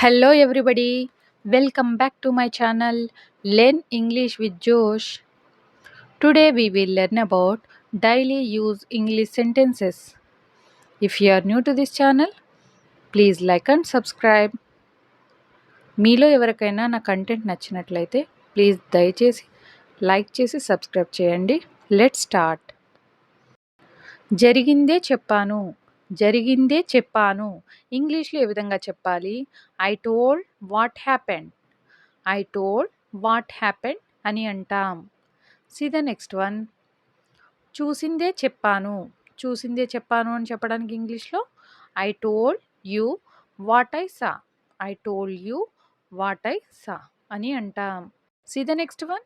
Hello, everybody. Welcome back to my channel Learn English with Josh. Today, we will learn about daily use English sentences. If you are new to this channel, please like and subscribe. మీలో ఎవరికైనా నా content నచ్చినట్లయితే please దయచేసి like చేసి subscribe చేయండి. Let's start. జరిగిందే చెప్పాను. జరిగిందే చెప్పాను. ఇంగ్లీష్లో ఏ విధంగా చెప్పాలి? I told what happened. I told what happened అని అంటాం. See the next one. చూసిందే చెప్పాను. చూసిందే చెప్పాను అని చెప్పడానికి ఇంగ్లీష్లో I told you what I saw. I told you what I saw అని అంటాం. See the next one.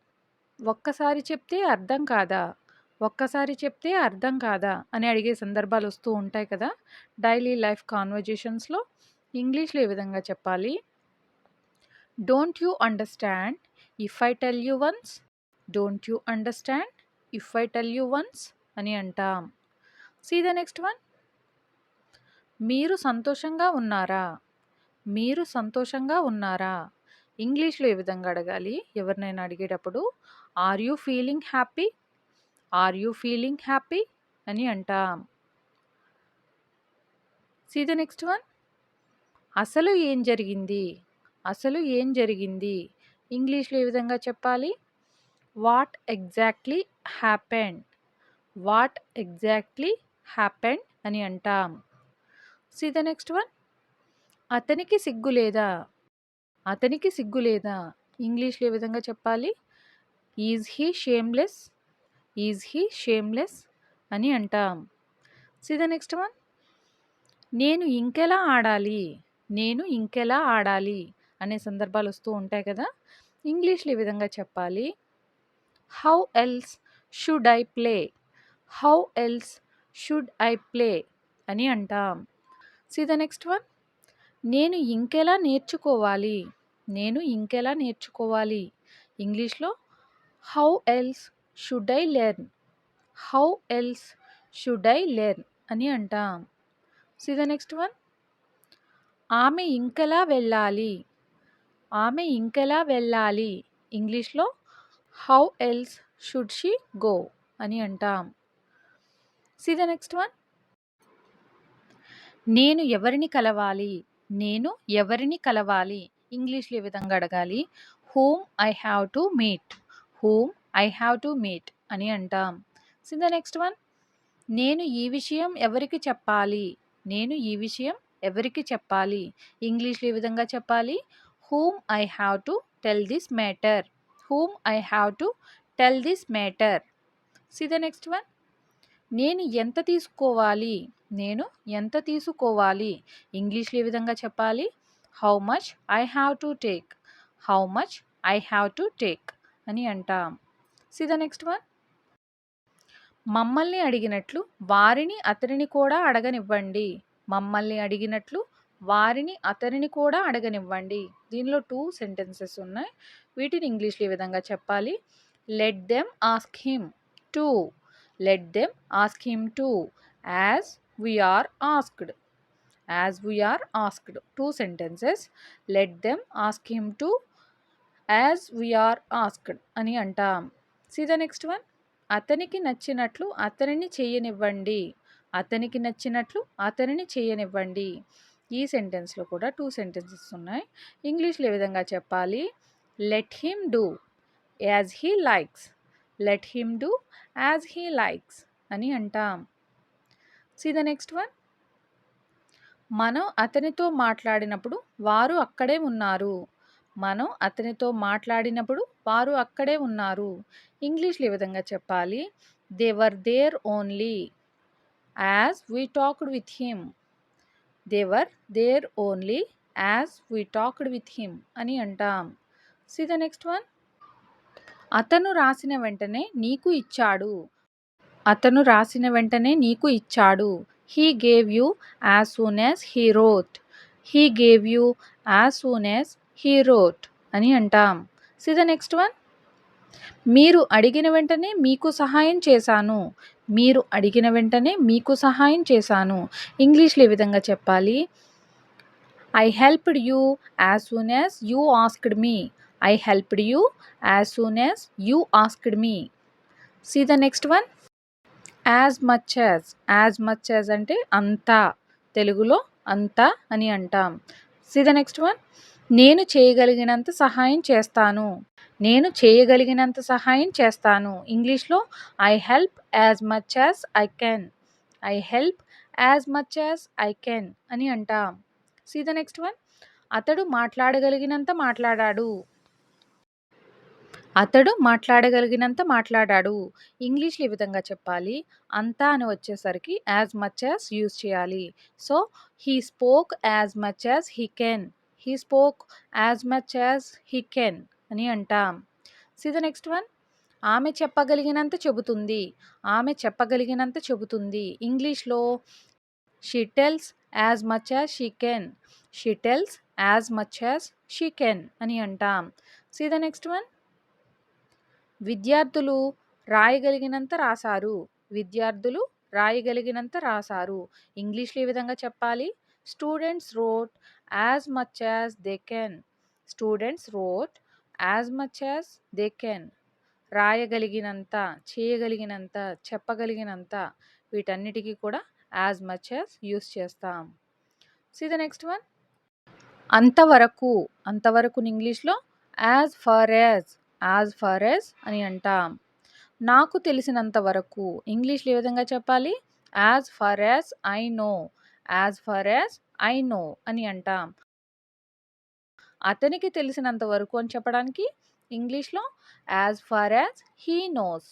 ఒక్కసారి చెప్తే అర్థం కాదా. ఒక్కసారి చెప్తే అర్థం కాదా అని అడిగే సందర్భాలు వస్తూ ఉంటాయి కదా డైలీ లైఫ్ కాన్వర్జేషన్స్లో. ఇంగ్లీష్లో ఏ విధంగా చెప్పాలి? Don't you understand if I tell you once. Don't you understand if I tell you once అని అంటాం. See the next one. మీరు సంతోషంగా ఉన్నారా. మీరు సంతోషంగా ఉన్నారా. ఇంగ్లీష్లో ఏ విధంగా అడగాలి ఎవరినైనా అడిగేటప్పుడు? Are you feeling happy. Are you feeling happy అని అంటాం. See the next one. అసలు ఏం జరిగింది. అసలు ఏం జరిగింది. ఇంగ్లీష్లో ఏ విధంగా చెప్పాలి? What exactly happened. What exactly happened అని అంటాం. See the next one. అతనికి సిగ్గు లేదా. అతనికి సిగ్గు లేదా. ఇంగ్లీష్లో ఏ విధంగా చెప్పాలి? Is he shameless. Is he shameless అని అంటాం. See the next one. నేను ఇంకెలా ఆడాలి. నేను ఇంకెలా ఆడాలి అనే సందర్భాలు వస్తూ ఉంటాయి కదా ఇంగ్లీష్లో ఏ విధంగా చెప్పాలి? How else should I play. How else should I play అని అంటాం. See the next one. నేను ఇంకెలా నేర్చుకోవాలి. నేను ఇంకెలా నేర్చుకోవాలి. ఇంగ్లీష్లో how else should I learn. How else should I learn అని అంటాం. See the next one. ఆమె ఇంకెలా వెళ్ళాలి. ఆమె ఇంకెలా వెళ్ళాలి. ఇంగ్లీష్లో how else should she go అని అంటాం. See the next one. నేను ఎవరిని కలవాలి. నేను ఎవరిని కలవాలి. ఇంగ్లీష్లో ఏ విధంగా అడగాలి? Whom I have to meet. Whom I have to meet అని అంటాం. See the next one. నేను ఈ విషయం ఎవరికి చెప్పాలి. నేను ఈ విషయం ఎవరికి చెప్పాలి. ఇంగ్లీష్లో ఏ విధంగా చెప్పాలి? Whom I have to tell this matter. Whom I have to tell this matter. See the next one. నేను ఎంత తీసుకోవాలి. నేను ఎంత తీసుకోవాలి. ఇంగ్లీష్లో ఏ విధంగా చెప్పాలి? How much I have to take. How much I have to take అని అంటాం. See the next one. మమ్మల్ని అడిగినట్లు వారిని అతనిని కూడా అడగనివ్వండి. మమ్మల్ని అడిగినట్లు వారిని అతనిని కూడా అడగనివ్వండి. దీనిలో 2 సెంటెన్సెస్ ఉన్నాయి. వీటిని ఇంగ్లీష్లో ఏ విధంగా చెప్పాలి? Let them ask him to. Let them ask him to as we are asked. As we are asked. 2 sentences. Let them ask him to as we are asked అని అంటాం. See the next one. అతనికి నచ్చినట్లు అతనిని చేయనివ్వండి. అతనికి నచ్చినట్లు అతనిని చేయనివ్వండి. ఈ సెంటెన్స్లో కూడా 2 సెంటెన్సెస్ ఉన్నాయి. ఇంగ్లీష్లో ఏ విధంగా చెప్పాలి? Let him do as he likes. Let him do as he likes అని అంటాం. See the next one. మనం అతనితో మాట్లాడినప్పుడు వారు అక్కడే ఉన్నారు. మనం అతనితో మాట్లాడినప్పుడు వారు అక్కడే ఉన్నారు. ఇంగ్లీష్లో ఏ విధంగా చెప్పాలి? They were there only as we talked with him. They were there only as we talked with him అని అంటాం. See the next one. అతను రాసిన వెంటనే నీకు ఇచ్చాడు. అతను రాసిన వెంటనే నీకు ఇచ్చాడు. He gave you as soon as he wrote. He gave you as soon as he wrote అని అంటాం. See the next one. మీరు అడిగిన వెంటనే మీకు సహాయం చేశాను. మీరు అడిగిన వెంటనే మీకు సహాయం చేశాను. ఇంగ్లీష్లో ఏ విధంగా చెప్పాలి? I helped you as soon as you asked me. I helped you as soon as you asked me. See the next one. As much as అంటే అంతా, తెలుగులో అంతా అని అంటాం. See the next one. నేను చేయగలిగినంత సహాయం చేస్తాను. నేను చేయగలిగినంత సహాయం చేస్తాను. ఇంగ్లీష్లో I help as much as I can. I help as much as I can అని అంటాం. See the next one. అతడు మాట్లాడగలిగినంత మాట్లాడాడు. అతడు మాట్లాడగలిగినంత మాట్లాడాడు. ఇంగ్లీష్‌లో ఈ విధంగా చెప్పాలి. అంతా అని వచ్చేసరికి యాజ్ మచ్ యాజ్ యూజ్ చేయాలి. So, he spoke as much as he can. He spoke as much as he can అని అంటాం. See the next one. ఆమె చెప్పగలిగినంత చెబుతుంది. ఆమె చెప్పగలిగినంత చెబుతుంది. ఇంగ్లీష్‌లో she tells as much as she can. She tells as much as she can అని అంటాం. See the next one. విద్యార్థులు రాయగలిగినంత రాశారు. విద్యార్థులు రాయగలిగినంత రాశారు. ఇంగ్లీష్‌లో ఈ విధంగా చెప్పాలి. Students rote as much as they can. Students rote as much as they can. రాయగలిగినంత, చేయగలిగినంత, చెప్పగలిగినంత వీటన్నిటికీ కూడా యాజ్ మచ్ యాజ్ యూజ్ చేస్తాం. See the next one. అంతవరకు, అంతవరకుని ఇంగ్లీష్‌లో యాజ్ ఫార్ యాజ్ అని అంటాం. నాకు తెలిసినంత వరకు ఇంగ్లీష్‌లో ఏ విధంగా చెప్పాలి. As far as I know. As far as I know అని అంటాం. అతనికి తెలిసినంత వరకు అని చెప్పడానికి ఇంగ్లీష్‌లో as far as he knows.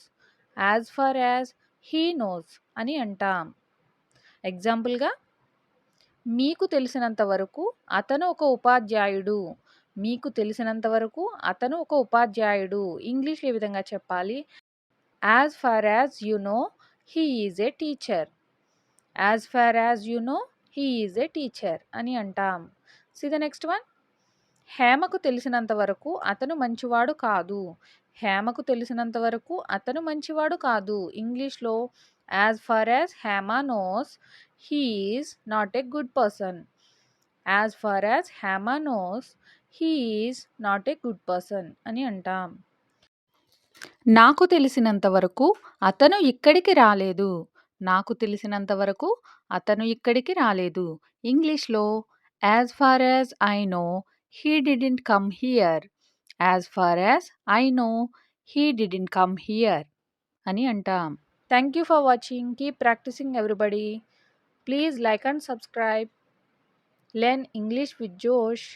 As far as he knows అని అంటాం. ఎగ్జాంపుల్‌గా, మీకు తెలిసినంత వరకు అతను ఒక ఉపాధ్యాయుడు. మీకు తెలిసినంత వరకు అతను ఒక ఉపాధ్యాయుడు. ఇంగ్లీష్‌లో ఏ విధంగా చెప్పాలి. As far as you know he is a teacher. As far as you know he is a teacher అని అంటాం. See the next one. హేమకు తెలిసినంత వరకు అతను మంచివాడు కాదు. హేమకు తెలిసినంత వరకు అతను మంచివాడు కాదు. ఇంగ్లీష్‌లో as far as Hema knows he is not a good person. As far as Hema knows he is not a good person అని అంటాం. నాకు తెలిసినంత వరకు అతను ఇక్కడికి రాలేదు. నాకు తెలిసినంత వరకు అతను ఇక్కడికి రాలేదు. ఇంగ్లీష్‌లో as far as I know he didn't come here. As far as I know he didn't come here అని అంటాం. Thank you for watching. Keep practising everybody. Please like and subscribe. Learn English with జోష్.